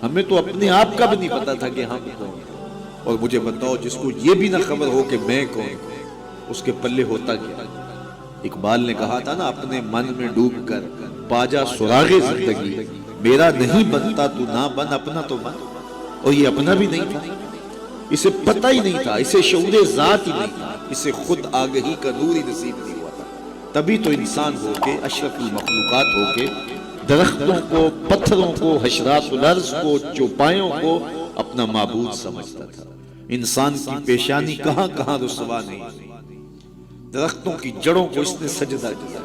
ہمیں تو اپنے آپ کا بھی نہیں پتا تھا کہ ہم کون، اور مجھے بتاؤ جس کو یہ بھی نہ خبر ہو کہ میں کون، اس کے پلے ہوتا کیا؟ اقبال نے کہا تھا نا، اپنے من میں ڈوب کر پاجا سراغ زندگی، میرا نہیں بنتا تو نہ بن، اپنا تو بن۔ اور یہ اپنا بھی نہیں تھا، اسے پتہ ہی نہیں تھا، اسے شعور ذات ہی نہیں تھا، اسے خود آگہی کا نور ہی نصیب نہیں ہوا تھا۔ تبھی تو انسان ہو کے، اشرف المخلوقات ہو کے، درختوں کو، پتھروں کو، حشرات الارض کو، چوپایوں کو اپنا معبود سمجھتا تھا۔ انسان کی پیشانی کہاں کہاں رسوا نہیں، درختوں کی جڑوں کو اس نے سجدہ کیا۔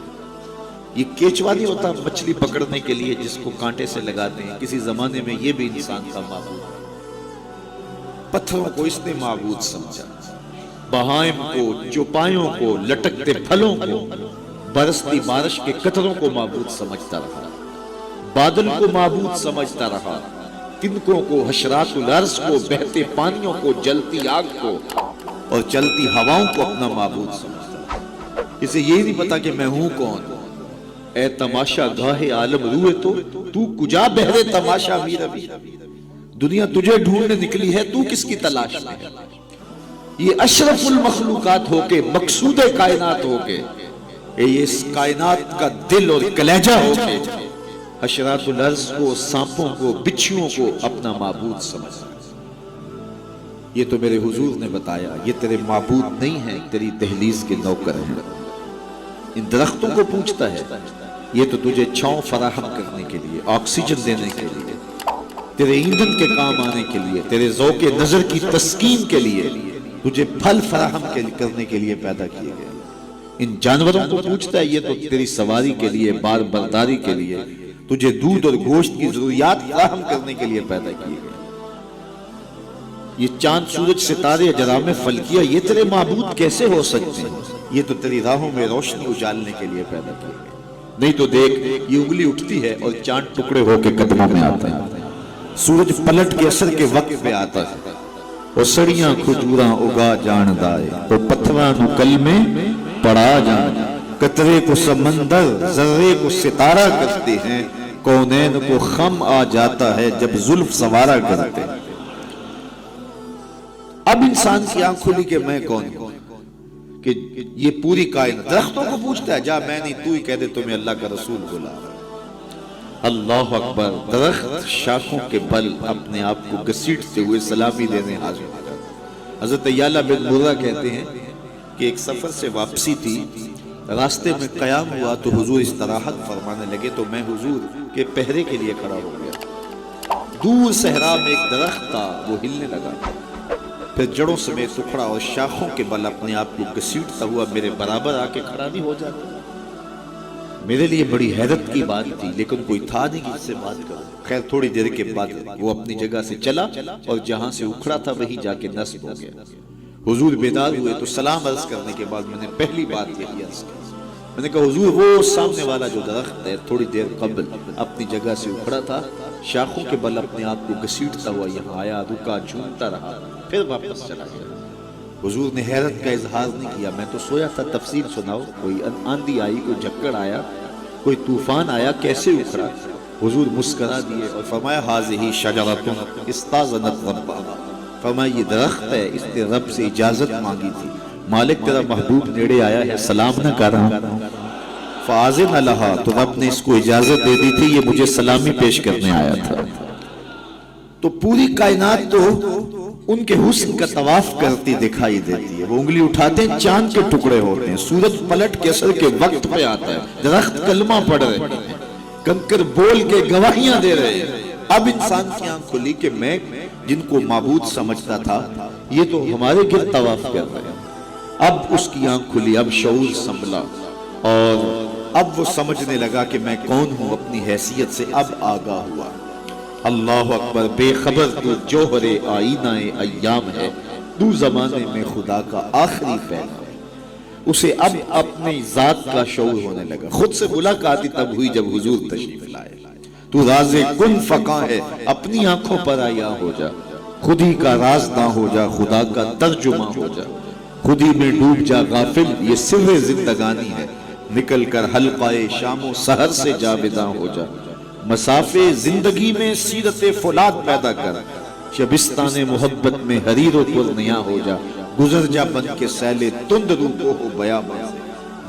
یہ کیچوا نہیں ہوتا مچھلی پکڑنے کے لیے جس کو کانٹے سے لگاتے ہیں، کسی زمانے میں یہ بھی انسان کا معبود ہے۔ پتھروں کو اس نے معبود سمجھا، بہائم کو، چوپایوں کو، لٹکتے پھلوں کو، برستی بارش کے قطروں کو معبود سمجھتا رہا، بادل کو معبود سمجھتا رہا، تنکوں کو، حشرات الارض کو، بہتے پانیوں کو، جلتی آگ کو اور چلتی ہواؤں کو اپنا معبود سمجھتا رہا۔ اسے یہ نہیں پتا کہ میں ہوں کون۔ اے تماشا گاہ عالم روئے تو کجا بہرے تماشا میر ابھی، دنیا تجھے ڈھونڈنے نکلی ہے، تو کس کی تلاش میں ہے؟ یہ اشرف المخلوقات ہو کے، مقصود کائنات ہو کے، یہ اس کائنات کا دل اور کلیجہ ہو کے، حشرات الارض کو، سانپوں کو، بچھوؤں کو اپنا معبود سمجھ۔ یہ تو میرے حضور نے بتایا، یہ تیرے معبود نہیں ہیں، تیری دہلیز کے نوکر ہیں۔ ان درختوں کو پوچھتا ہے، یہ تو تجھے چھاؤں فراہم کرنے کے لیے، آکسیجن دینے کے لیے، تیرے ایندھن کے کام آنے کے لیے، تیرے ذوق نظر کی تسکین کے لیے، تجھے پھل فراہم کرنے کے لیے پیدا کیے گئے۔ ان جانوروں کو پوچھتا ہے، یہ تو تیری سواری کے لیے، بار برداری کے لیے، تجھے دودھ اور گوشت کی ضروریات فراہم کرنے کے لیے پیدا کیے گئے۔ یہ چاند، سورج، ستارے، اجرام فلکیہ، یہ تیرے معبود کیسے ہو سکتے ہیں؟ یہ تو تیری راہوں میں روشنی اجالنے کے لیے پیدا کیے گئے۔ نہیں تو دیکھ، یہ انگلی اٹھتی ہے اور چاند ٹکڑے ہو کے قدموں میں آتا ہے، سورج پلٹ کے اثر کے وقت پہ آتا ہے، اور سڑیاں کھجوراں اگا جان دائے، اور پتھراں نو کلمے پڑھا جان، قطرے کو سمندر، ذرے کو ستارہ کرتے ہیں، کونین کو خم آ جاتا ہے جب زلف سوارا کرتے ہیں۔ اب انسان کی آنکھ کھلی کہ میں کون ہوں، کہ یہ پوری کائنات۔ درختوں کو پوچھتا ہے، جا میں نہیں، تو ہی کہہ دے تمہیں اللہ کا رسول بولا۔ اللہ اکبر، درخت شاخوں کے بل اپنے آپ کو گھسیٹتے ہوئے سلامی دینے حاضر ہو جاتا۔ حضرت یعلا بن مرہ کہتے ہیں کہ ایک سفر سے واپسی تھی، راستے میں قیام ہوا تو حضور استراحت فرمانے لگے، تو میں حضور کے پہرے کے لیے کھڑا ہو گیا۔ دور صحرا میں ایک درخت تھا، وہ ہلنے لگا، پھر جڑوں سمیت اکھڑا اور شاخوں کے بل اپنے آپ کو گھسیٹتا ہوا میرے برابر آ کے کھڑا نہیں ہو جاتا۔ میرے لیے بڑی حیرت کی بات تھی، لیکن کوئی تھا نہیں کہ اس سے بات کروں۔ خیر تھوڑی دیر کے بعد وہ اپنی جگہ سے چلا اور جہاں سے اکھڑا تھا وہی جا کے نصب ہو گیا۔ حضور بیدار ہوئے تو سلام عرض کرنے کے بعد میں نے پہلی بات یہی عرض کی، میں نے کہا حضور وہ سامنے والا جو درخت ہے تھوڑی دیر قبل اپنی جگہ سے اکھڑا تھا، شاخوں کے بل اپنے آپ کو گھسیٹتا ہوا یہاں آیا، رکا، جھومتا رہا، پھر واپس چلا گیا۔ حضور نے حیرت کا اظہار نہیں کیا، میں تو سویا تھا، تفصیل سناؤ، کوئی آندھی آئی، کوئی جھکڑ آیا، کوئی طوفان آیا، کیسے اکھڑا؟ حضور مسکرا دیے اور فرمایا ھذہ شجرۃ استاذنت ربھا، فرمایا یہ درخت ہے، اس نے رب سے اجازت مانگی تھی، مالک تیرا محبوب نیڑے آیا ہے، سلام نہ کر رہا ہوں، فاذن لہا، تو رب نے اس کو اجازت دے دی تھی، یہ مجھے سلامی پیش کرنے آیا تھا۔ تو پوری کائنات تو ان کے حسن کا طواف کرتی دکھائی دیتی ہے۔ وہ انگلی اٹھاتے ہیں، چاند کے ٹکڑے ہوتے ہیں، سورج پلٹ کے اثر کے وقت پہ آتا ہے، درخت کلمہ پڑھ رہے ہیں، کنکر بول کے گواہیاں دے رہے ہیں۔ اب انسان کی آنکھ کھلی کہ میں جن کو معبود سمجھتا تھا یہ تو ہمارے گرد طواف کر رہے ہیں۔ اب اس کی آنکھ کھلی، اب شعور سنبھلا، اور اب وہ سمجھنے لگا کہ میں کون ہوں، اپنی حیثیت سے اب آگاہ ہوا۔ اللہ اکبر، بے خبر تو جوہر آئینہ ایام ہے، دو زمانے میں خدا کا آخری پیغام۔ اسے اب اپنی ذات کا شعور ہونے لگا۔ خود سے ملاقات تب ہوئی جب حضور تشریف لائے۔ تو راز کن فقاں ہے، اپنی آنکھوں پر آیا ہو جا، خود ہی کا راز نہ ہو جا، خدا کا ترجمہ ہو جا، خود ہی میں ڈوب جا غافل، یہ سر زندگانی ہے، نکل کر حلقہ شام و سحر سے جاوداں ہو جا، مسافے زندگی میں سیرت فولاد پیدا کر، شبستان محبت میں حریر و پر نیا ہو جا، گزر جا بن کے سیلے تند رو کو ہو بیاباں،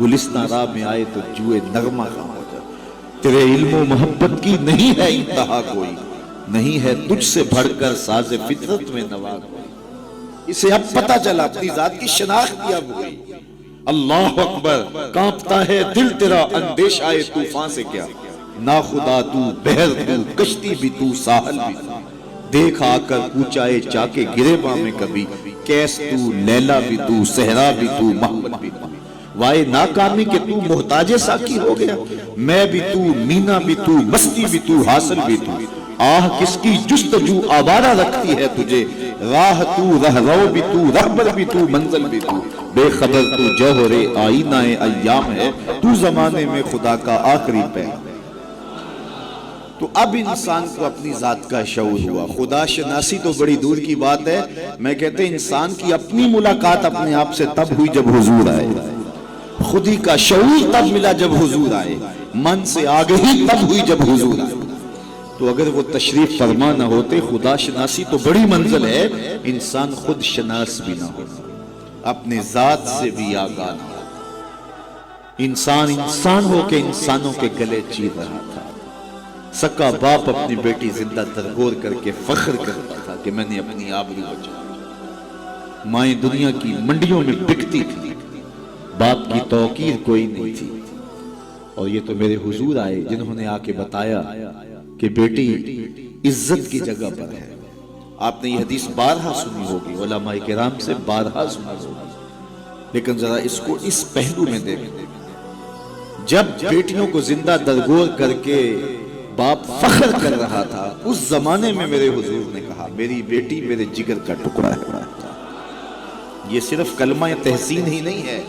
گلستان راہ میں آئے تو جوئے نغمہ خواہ ہو جا۔ تیرے علم و محبت کی نہیں ہے انتہا کوئی، نہیں ہے تجھ سے بڑھ کر ساز فطرت میں نوا کوئی۔ اسے اب پتہ چلا اپنی ذات کی شناخت اب ہوئی۔ اللہ اکبر، کانپتا ہے دل تیرا اندیشہ طوفان سے کیا، نا خدا تو بحر تو کشتی بھی تو ساحل بھی تو، دیکھ آ کر کوچائے چاکے گریباں میں کبھی، کیس تو لیلا بھی تو صحرا بھی تو محمد بھی تو، وائے ناکامی کہ تو محتاج ساکی ہو گیا، میں بھی تو مینا بھی تو مستی بھی تو حاصل بھی تو، آہ کس کی جستجو آوارہ رکھتی ہے تجھے، راہ تو رہرو بھی تو رہبر بھی تو منزل بھی تو، بے خبر تو جوہر آئینہ ایام ہے، تو زمانے میں خدا کا آخری پیغام۔ تو اب انسان کو اپنی ذات کا شعور ہوا۔ خدا شناسی تو بڑی دور کی بات ہے، میں کہتے ہیں انسان کی اپنی ملاقات اپنے آپ سے تب ہوئی جب حضور آئے، خودی کا شعور تب ملا جب حضور آئے، من سے آگہی تب ہوئی جب حضور آئے۔ تو اگر وہ تشریف فرما نہ ہوتے، خدا شناسی تو بڑی منزل ہے، انسان خود شناس بھی نہ ہو، اپنے ذات سے بھی آگاہ نہ ہو۔ انسان ہو کے انسانوں کے گلے چیر رہا تھا۔ سکا باپ اپنی بیٹی زندہ درگور کر کے فخر کرتا تھا کہ میں نے اپنی آبرو بچائی۔ مائیں دنیا کی منڈیوں میں بکتی تھی، باپ کی توقیر کوئی نہیں تھی۔ اور یہ تو میرے حضور آئے جنہوں نے آ کے بتایا کہ بیٹی عزت کی جگہ پر ہے۔ آپ نے یہ حدیث بارہا سنی ہوگی، علماء کرام سے بارہا سنی ہوگی، لیکن ذرا اس کو اس پہلو میں دیکھیں۔ جب بیٹیوں کو زندہ درگور کر کے باپ فخر کر رہا تھا، اس زمانے میں میرے حضور نے کہا میری بیٹی میرے جگر کا ٹکڑا ہے۔ یہ صرف کلمہ تحسین ہی نہیں ہے،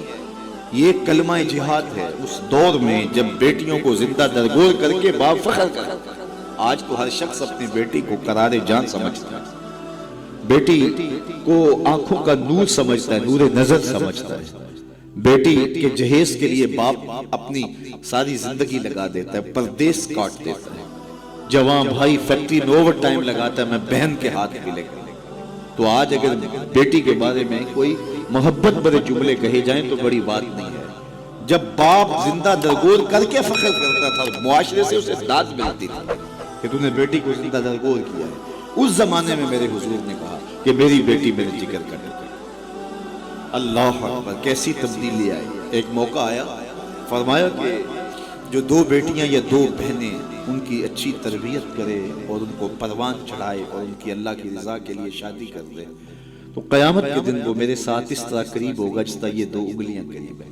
یہ کلمہ جہاد ہے۔ اس دور میں جب بیٹیوں کو زندہ درگور کر کے باپ فخر کر رہا تھا، آج تو ہر شخص اپنی بیٹی کو قرار جان سمجھتا ہے، بیٹی کو آنکھوں کا نور سمجھتا ہے، نور نظر سمجھتا ہے۔ بیٹی کے جہیز کے لیے باپ اپنی ساری زندگی لگا دیتا ہے، پردیس کاٹ دیتا ہے۔ جوان بھائی فیکٹری میں اوور ٹائم لگاتا ہے، میں بہن کے ہاتھ بھی لگا۔ تو آج اگر بیٹی کے بارے میں کوئی محبت بڑے جملے کہے جائیں تو بڑی بات نہیں ہے۔ جب باپ زندہ درگور کر کے فخر کرتا تھا، معاشرے سے اسے داد ملتی تھی کہ تو نے بیٹی کو زندہ درگور کیا ہے، اس زمانے میں میرے حضور نے کہا کہ میری بیٹی میرے جگر کا ٹکڑا۔ اللہ اکبر، کیسی تبدیلی آئی۔ ایک موقع آیا، فرمایا کہ جو دو بیٹیاں یا دو بہنیں ان کی اچھی تربیت کرے اور ان کو پروان چڑھائے اور ان کی اللہ کی رضا کے لیے شادی کر دے تو قیامت کے دن وہ میرے ساتھ اس طرح قریب ہوگا جس طرح یہ دو انگلیاں قریب ہیں۔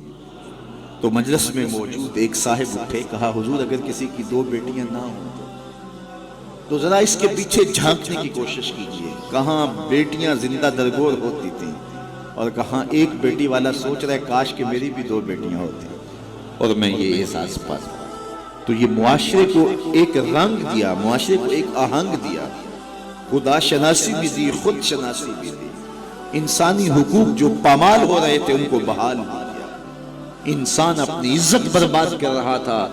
تو مجلس میں موجود ایک صاحب اٹھے، کہا حضور اگر کسی کی دو بیٹیاں نہ ہوں تو ذرا اس کے پیچھے جھانکنے کی کوشش کیجئے، کہاں بیٹیاں زندہ درگور ہوتی تھیں اور کہاں ایک بیٹی والا سوچ رہا ہے کاش کہ میری بھی دو بیٹیاں ہوتی اور میں یہ احساس پاتا۔ تو یہ معاشرے کو ایک رنگ دیا، معاشرے کو ایک آہنگ دیا، خدا شناسی بھی دی، خود شناسی بھی دی، انسانی حقوق جو پامال ہو رہے تھے ان کو بحال کیا۔ انسان اپنی عزت برباد کر رہا تھا،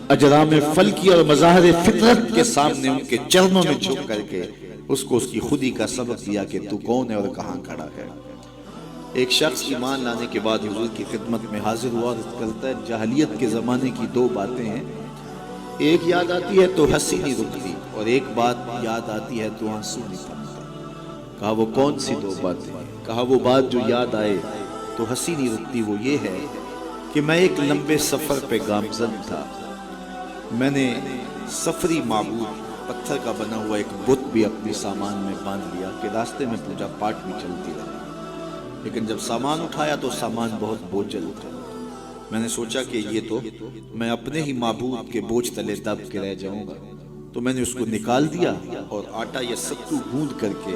اجرام فلکی اور مظاہر فطرت کے سامنے ان کے چرنوں میں جھک کر کے اس کو اس کی خودی کا سبق دیا کہ تو کون ہے اور کہاں کھڑا ہے۔ ایک شخص ایمان لانے کے بعد حضور کی خدمت میں حاضر ہوا، عرض کرتا ہے جاہلیت کے زمانے کی دو باتیں ہیں، ایک یاد آتی ہے تو ہنسی نہیں رکتی اور ایک بات یاد آتی ہے تو آنسو نہیں رکتے۔ کہا وہ کون سی دو باتیں ہیں؟ کہا وہ بات جو یاد آئے تو ہنسی نہیں رکتی وہ یہ ہے کہ میں ایک لمبے سفر پہ گامزن تھا، میں نے سفری معبود پتھر کا بنا ہوا ایک بت بھی اپنے سامان میں باندھ لیا کہ راستے میں پوجا پاٹ بھی چلتی رہی، لیکن جب سامان اٹھایا تو سامان بہت بوجھل تھا۔ میں نے سوچا کہ یہ تو میں اپنے ہی معبود کے بوجھ تلے دب کے رہ جاؤں گا، تو میں نے اس کو نکال دیا اور آٹا یا ستو گوندھ کر کے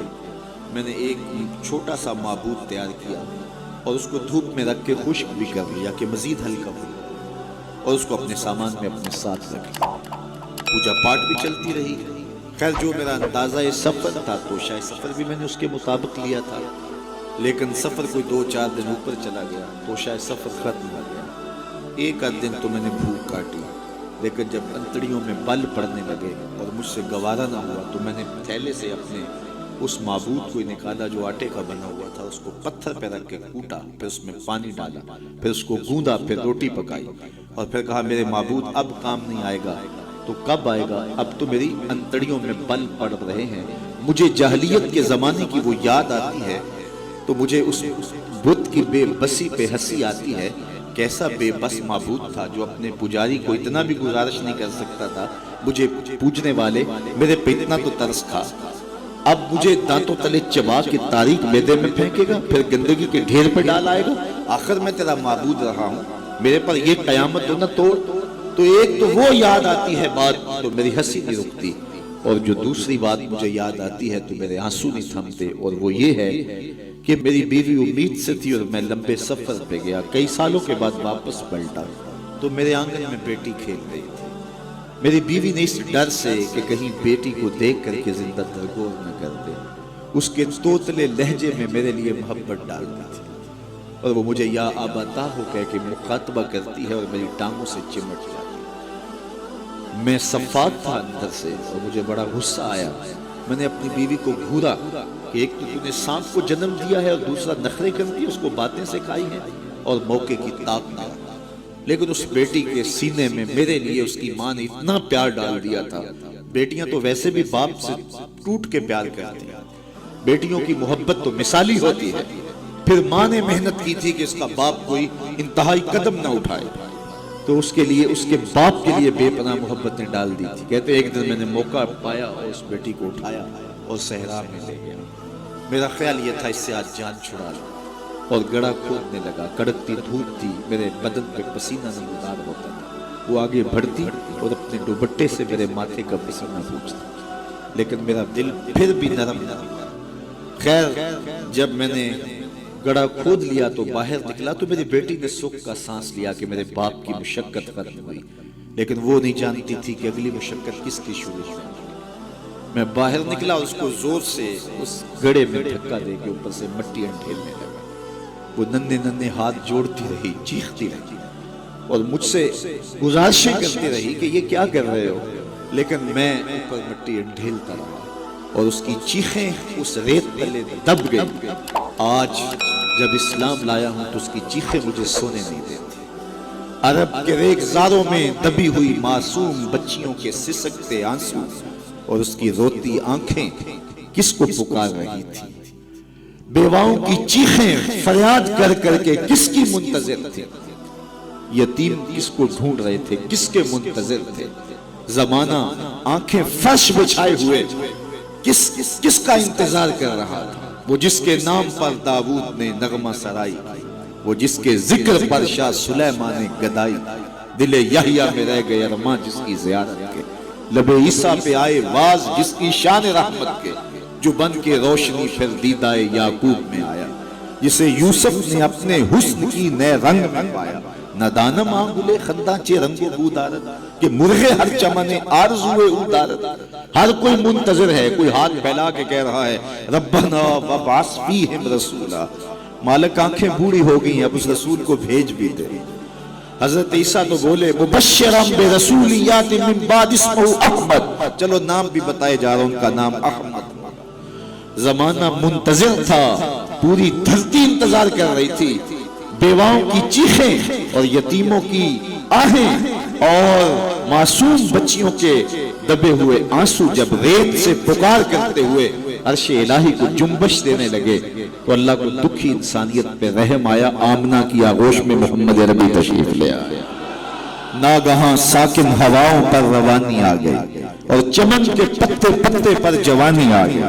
میں نے ایک چھوٹا سا معبود تیار کیا اور اس کو دھوپ میں رکھ کے خشک بھی کر لیا کہ مزید ہلکا ہو، اور اس کو اپنے سامان میں اپنے ساتھ رکھ لیا۔ پوجا پاٹ بھی چلتی رہی۔ خیر جو میرا اندازہ سفر تھا تو شاید سفر بھی میں نے اس کے مطابق لیا تھا، لیکن سفر کوئی 2-4 دن اوپر چلا گیا تو شاید سفر ختم ہو گیا۔ ایک آدھ دن تو میں نے بھوک کاٹی، لیکن جب انتڑیوں میں بل پڑنے لگے اور مجھ سے گوارا نہ ہوا تو میں نے تھیلے سے اپنے اس معبود کو نکالا جو آٹے کا بنا ہوا تھا، اس کو پتھر پہ رکھ کے کوٹا، پھر اس میں پانی ڈالا، پھر اس کو گوندا، پھر روٹی پکائی اور پھر کہا میرے معبود اب کام نہیں آئے گا تو کب آئے گا؟ اب تو میری انتڑیوں میں بل پڑ رہے ہیں، مجھے جاہلیت کے زمانے کی وہ یاد آتی ہے تو مجھے اس بت کی بے بسی پہ ہنسی آتی ہے۔ کیسا بے بس معبود تھا جو اپنے پجاری کو اتنا بھی گزارش نہیں کر سکتا تھا، مجھے پوجنے والے میرے پہ اتنا تو ترس کھا، اب مجھے دانتوں تلے چبا کے تاریک میدے میں پھینکے گا، پھر گندگی کے ڈھیر پہ ڈال آئے گا۔ آخر میں تیرا معبود رہا ہوں، میرے پر یہ قیامت تو نہ توڑ۔ تو ایک تو وہ یاد آتی ہے بات تو میری ہنسی نہیں رکتی، اور جو دوسری بات مجھے یاد آتی ہے تو میرے آنسو نہیں تھمتے، اور وہ یہ ہے کہ میری بیوی امید سے تھی اور میں لمبے سفر پہ گیا، کئی سالوں کے بعد واپس پلٹا تو میرے آنگن میں بیٹی کھیل رہی تھی۔ میری بیوی نے اس ڈر سے کہ کہیں بیٹی کو دیکھ کر کے زندہ درگور نہ کر دے، اس کے توتلے لہجے میں میرے لیے محبت ڈال دی تھی، اور وہ مجھے یا آباتا ہو کہہ کے مخاطبہ کرتی ہے اور میری ٹانگوں سے چمٹ جاتی ہے۔ میں صفات تھا اندر سے اور مجھے بڑا غصہ آیا۔ میں نے اپنی بیوی کو گھورا کہ ایک تو نے سانپ کو جنم دیا ہے اور دوسرا نخرے کرتی ہے، اس کو باتیں سکھائی ہیں اور موقع کی طاق میں، لیکن اس بیٹی کے سینے میں میرے لیے اس کی ماں نے اتنا پیار ڈال دیا تھا۔ بیٹیاں تو ویسے بھی باپ سے ٹوٹ کے پیار کرتی ہیں، بیٹیوں کی محبت تو مثالی ہوتی ہے۔ پھر ماں نے محنت کی تھی کہ اس کا باپ کوئی انتہائی قدم نہ اٹھائے، تو اس کے لیے اس کے باپ کے لیے بے پناہ محبت نے ڈال دی تھی۔ کہتے ایک دن میں نے موقع پایا اور اس بیٹی کو اٹھایا اور صحرا میں لے گیا۔ میرا خیال یہ تھا اس سے آج جان چھڑا لوں، اور گڑا کھودنے لگا۔ کڑکتی دھوپ تھی، میرے بدن پہ پسینہ نمودار ہوتا تھا۔ وہ آگے بڑھتی اور اپنے دوپٹے سے میرے ماتھے کا پسینہ پوچھتی، لیکن میرا دل پھر بھی نرم نہ ہوا۔ خیر جب میں نے گڑا کھود لیا تو باہر نکلا تو میری بیٹی نے سکھ کا سانس لیا کہ میرے باپ کی مشقت ختم ہوئی، لیکن وہ نہیں جانتی تھی کہ اگلی مشقت کس کی شروع ہوئی۔ میں باہر نکلا، اس کو زور سے اس گڑے میں دھکا دے کے اوپر سے مٹی انڈھیلنے لگا۔ وہ ننھے ننھے ہاتھ جوڑتی رہی، چیختی رہی اور مجھ سے گزارشیں کرتی رہی کہ یہ کیا کر رہے ہو، لیکن میں اوپر مٹی انڈھیلتا رہا اور اس کی چیخیں اس ریت تلے دب گئی۔ آج جب اسلام لایا ہوں تو اس کی چیخیں مجھے سونے نہیں دیتی۔ عرب کے ریگزاروں میں دبی ہوئی معصوم بچیوں کے سسکتے آنسو اور اس کی روتی آنکھیں کس کو پکار رہی تھی؟ بیواؤں کی چیخیں فریاد کر کر کے کس کی منتظر تھے؟ یتیم کس کو ڈھونڈ رہے تھے؟ کس کے منتظر تھے؟ زمانہ آنکھیں فرش بچھائے ہوئے کس کا انتظار کر رہا تھا؟ وہ جس کے نام پر داؤد نے نغمہ سرائی، وہ جس کے ذکر پر شاہ سلیمان نے گدائی، دل یحییٰ میں رہ گئے ارماں جس کی زیارت کے، لب عیسیٰ پہ آئے واز جس کی شان رحمت کے، جو بن کے روشنی پھر دیدہ یعقوب میں آیا، جسے یوسف نے اپنے حسن کی نئے رنگ میں پایا۔ ندانم آنگلے خندانچے رنگ و بو دارد کہ مرغے ہر چمنے آرزوے او دارد۔ ہر کوئی منتظر ہے، کوئی ہاتھ پھیلا کے کہہ رہا ہے ربنا وابعث فیہم رسولا۔ مالک آنکھیں بوڑھی ہو گئی، اب اس رسول کو بھیج بھی دے۔ حضرت عیسیٰ تو بولے مبشرم برسول یاتی من بعد اسمہ احمد، چلو نام بھی بتائے جا رہا، ان کا نام احمد۔ زمانہ منتظر تھا، پوری دھرتی انتظار کر رہی تھی۔ بیواؤں کی چیخیں اور یتیموں کی آہیں اور معصوم بچیوں کے دبے ہوئے آنسو جب ریت سے پکار کرتے ہوئے عرش الہی کو جنبش دینے لگے تو اللہ کو دکھی انسانیت پہ رحم آیا۔ آمنہ کی آغوش میں محمد عربی تشریف لے آیا۔ ناگہاں ساکن ہواؤں پر روانی آ گئی اور چمن کے پتے پتے پر جوانی آ گئی۔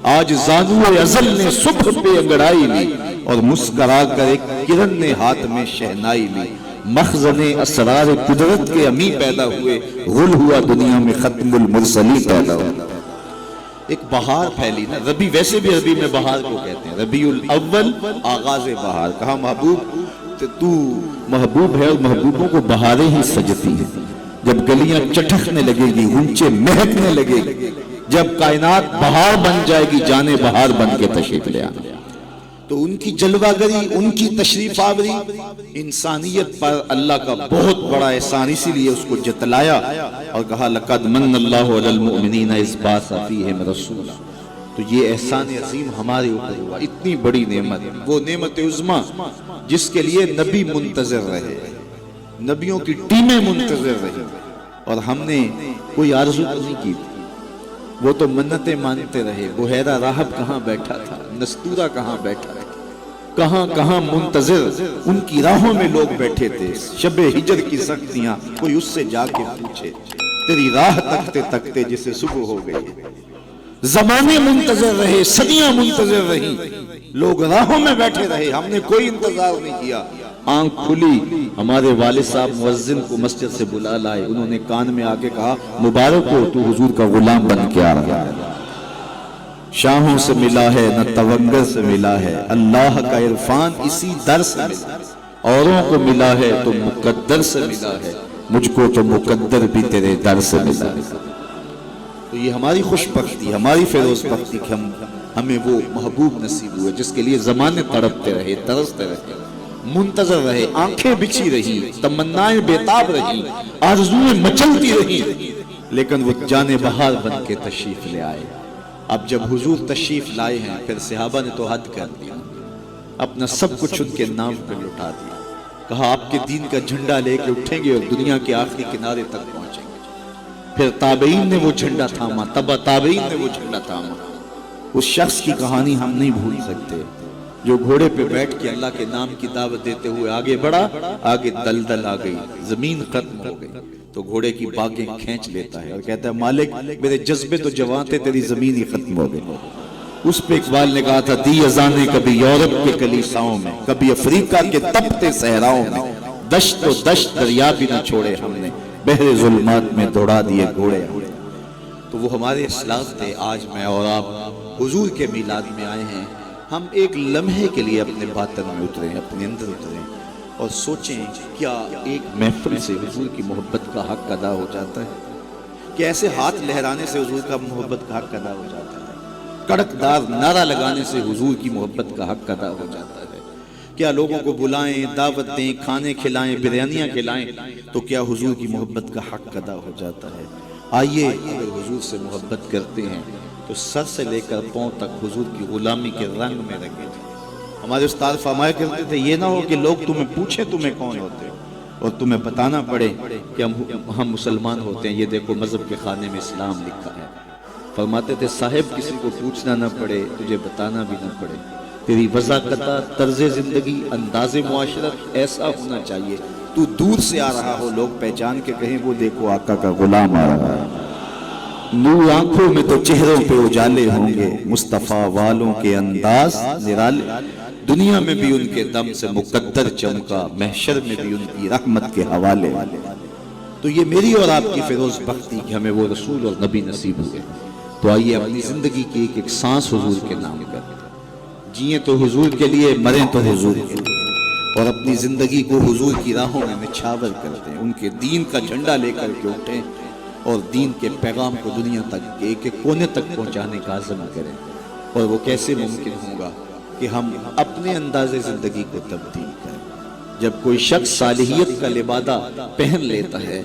آج زانو ازل نے صبح پہ انگڑائی لی اور مسکرا کر ایک کرن نے ہاتھ میں شہنائی لی۔ مخزن اسرار قدرت کے امی پیدا ہوئے، غل ہوا دنیا میں ختم المرسلی پیدا ہوا۔ ایک بہار پھیلی نا، ربی ویسے بھی عربی میں بہار کو کہتے ہیں، ربیع الاول آغاز بہار۔ کہا محبوب تو محبوب ہے اور محبوبوں کو بہاریں ہی سجتی ہیں۔ جب گلیاں چٹکنے لگے گی، غنچے مہکنے لگے گی، جب کائنات بہار بن جائے گی، جانے بہار بن کے تشریف لے آنا۔ تو ان کی جلوہ گری، ان کی تشریف آوری انسانیت پر اللہ کا بہت بڑا احسان، اسی لیے اس کو جتلایا اور کہا لقد من اللہ علی المؤمنین اذ بعث فیہم رسولا۔ تو یہ احسان عظیم ہمارے اوپر ہوا، اتنی بڑی نعمت، وہ نعمت عظمیٰ جس کے لیے نبی منتظر رہے، نبیوں کی ٹیمیں منتظر رہی، اور ہم نے کوئی آرزو نہیں کی تھی۔ وہ تو منتیں مانتے رہے، بحیرہ راہب کہاں بیٹھا تھا، نستورہ کہاں بیٹھا تھا، کہاں کہاں منتظر ان کی راہوں میں لوگ بیٹھے تھے۔ شب ہجر کی سختیاں، کوئی اس سے جا کے پوچھے، تیری راہ تکتے تکتے جسے صبح ہو گئی۔ زمانے منتظر رہے، صدیاں منتظر رہی، لوگ راہوں میں بیٹھے رہے، ہم نے کوئی انتظار نہیں کیا۔ آنکھ کھلی، ہمارے والد صاحب مؤذن کو مسجد سے بلا لائے، انہوں نے کان میں آ کے کہا مبارک ہو، تو حضور کا غلام بن کے آ رہا ہے، شاہوں سے ملا ہے نہ تونگر سے ملا ہے، اللہ کا عرفان اسی در سے ملا، اوروں کو ملا ہے تو مقدر سے ملا ہے، مجھ کو تو مقدر بھی تیرے در سے ملا ہے۔ تو یہ ہماری خوش بختی، ہماری فیروز بختی کہ ہمیں وہ محبوب نصیب ہوئے جس کے لیے زمانے تڑپتے رہے، ترستے رہے، منتظر رہے، آنکھیں بچھی رہی، تمنائیں بیتاب رہی، آرزویں مچلتی رہی، لیکن وہ جان بہار بن کے تشریف لے آئے۔ اب جب حضور تشریف لائے ہیں، پھر صحابہ نے تو حد کر دیا، اپنا سب کچھ ان کے نام پہ لٹا دیا، کہا آپ کے دین کا جھنڈا لے کے اٹھیں گے اور دنیا کے آخری کنارے تک پہنچیں گے۔ پھر تابعین نے وہ جھنڈا تھاما، تبع تابعین نے وہ جھنڈا تھاما۔ اس شخص کی کہانی ہم نہیں بھول سکتے جو گھوڑے پہ بیٹھ کے اللہ کے نام کی دعوت دیتے ہوئے آگے بڑھا، آگے دلدل آ گئی، زمین ختم ہو گئی، تو گھوڑے کی باگیں کھینچ لیتا ہے اور کہتا ہے مالک میرے جذبے تو جوان تھے، تیری زمین ہی ختم ہو گئی۔ اس پہ اقبال نے کہا تھا دی اذانیں کبھی یورپ کے کلیساؤں میں، کبھی افریقہ کے تپتے صحراؤں میں، دشت و دشت دریا بھی نہ چھوڑے ہم نے، بحر ظلمات میں دوڑا دیے گھوڑے۔ تو وہ ہمارے اسلاف تھے۔ آج میں اور آپ حضور کے میلاد میں آئے ہیں، ہم ایک لمحے کے لیے اپنے باطن میں اتریں، اپنے اندر اتریں اور سوچیں کیا ایک محفل سے حضور کی محبت کا حق ادا ہو جاتا ہے؟ کہ ایسے ہاتھ لہرانے سے حضور کا محبت کا حق ادا ہو جاتا ہے؟ کڑکدار نعرہ لگانے سے حضور کی محبت کا حق ادا ہو جاتا ہے؟ کیا لوگوں کو بلائیں، دعوت دیں، کھانے کھلائیں، بریانیاں کھلائیں تو کیا حضور کی محبت کا حق ادا ہو جاتا ہے؟ آئیے اگر حضور سے محبت کرتے ہیں تو سر سے لے کر پاؤں تک حضور کی غلامی کے رنگ میں رنگے جائیں۔ ہمارے استاد فرمایا کرتے تھے یہ نہ ہو کہ لوگ تمہیں پوچھیں تمہیں کون ہوتے ہو اور تمہیں بتانا پڑے کہ ہم مسلمان ہوتے ہیں، یہ دیکھو مذہب کے خانے میں اسلام لکھا ہے۔ فرماتے تھے صاحب کسی کو پوچھنا نہ پڑے، تجھے بتانا بھی نہ پڑے، تیری وضاقتہ، طرز زندگی، انداز معاشرت ایسا ہونا چاہیے تو دور سے آ رہا ہو، لوگ پہچان کے کہیں وہ دیکھو آقا کا غلام آ رہا ہے۔ نور آنکھوں میں تو چہروں پہ اجالے ہوں گے، مصطفیٰ والوں کے انداز نرالے، دنیا میں بھی ان کے دم سے مقدر چمکا، محشر میں بھی ان کی رحمت کے حوالے۔ تو یہ میری اور آپ کی فیروز بختی کہ ہمیں وہ رسول اور نبی نصیب ہوئے۔ تو آئیے اپنی زندگی کی ایک ایک سانس حضور کے نام کرتے، جئیں تو حضور کے لیے، مریں تو حضور کے لیے، اور اپنی زندگی کو حضور کی راہوں میں نچھاور کرتے ہیں، ان کے دین کا جھنڈا لے کر کے اٹھیں اور دین کے پیغام کو دنیا تک ایک ایک کونے تک پہنچانے کا عزم کریں۔ اور وہ کیسے ممکن ہوگا کہ ہم اپنے انداز زندگی کو تبدیل کریں۔ جب کوئی شخص صالحیت کا لبادہ پہن لیتا ہے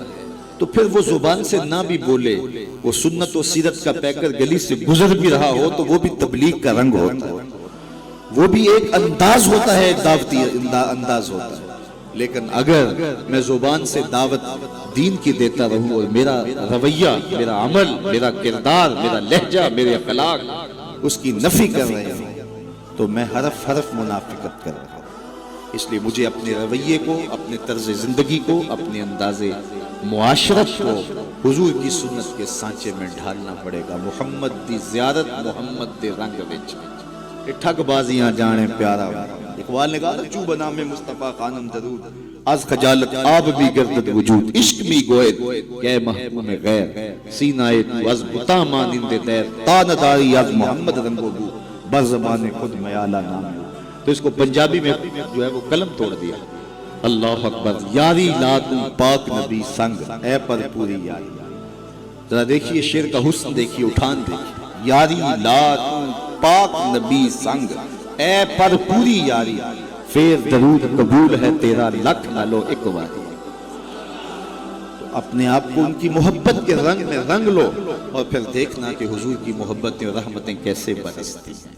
تو پھر وہ زبان سے نہ بھی بولے، وہ سنت و سیرت کا پیکر گلی سے گزر بھی رہا ہو تو وہ بھی تبلیغ کا رنگ ہوتا ہے، وہ بھی ایک انداز ہوتا ہے، دعوتی انداز ہوتا ہے۔ لیکن اگر میں زبان سے دعوت دین کی دیتا رہوں اور میرا رویہ، میرا عمل، میرا کردار، میرا لہجہ، میرے اخلاق اس کی نفی کر رہے ہوں تو میں حرف حرف منافقت کر رہا ہوں۔ اس لیے مجھے اپنے رویے کو، اپنے طرز زندگی کو، اپنے انداز معاشرت کو حضور کی سنت کے سانچے میں ڈھالنا پڑے گا۔ محمد دی زیارت محمد دے رنگ وچ ٹھگ بازیاں جانے پیارا۔ اقبال نے کہا چو بنا میں مصطفیٰ خانم درود، از خجالت آب بھی گردد وجود، عشق بھی گوید کہ محکوم غیر، سینہ تو از بتا مانند دیر، تا نداری از محمد رنگو بو، بر زبان خود میالہ نام۔ تو اس کو پنجابی میں جو ہے وہ قلم توڑ دیا۔ اللہ اکبر، یاری لا تو پاک نبی سنگ، اے پر پوری یاری۔ ذرا دیکھیے شعر کا حسن دیکھیے، اٹھان دیکھیے، یاری لا تو پاک نبی سنگ اے پر پوری یاری پھر درود قبول ہے تیرا لکھ نہ لو ایک باری۔ تو اپنے آپ کو ان کی محبت کے رنگ میں رنگ لو اور پھر دیکھنا کہ حضور کی محبتیں اور رحمتیں کیسے برستی ہیں۔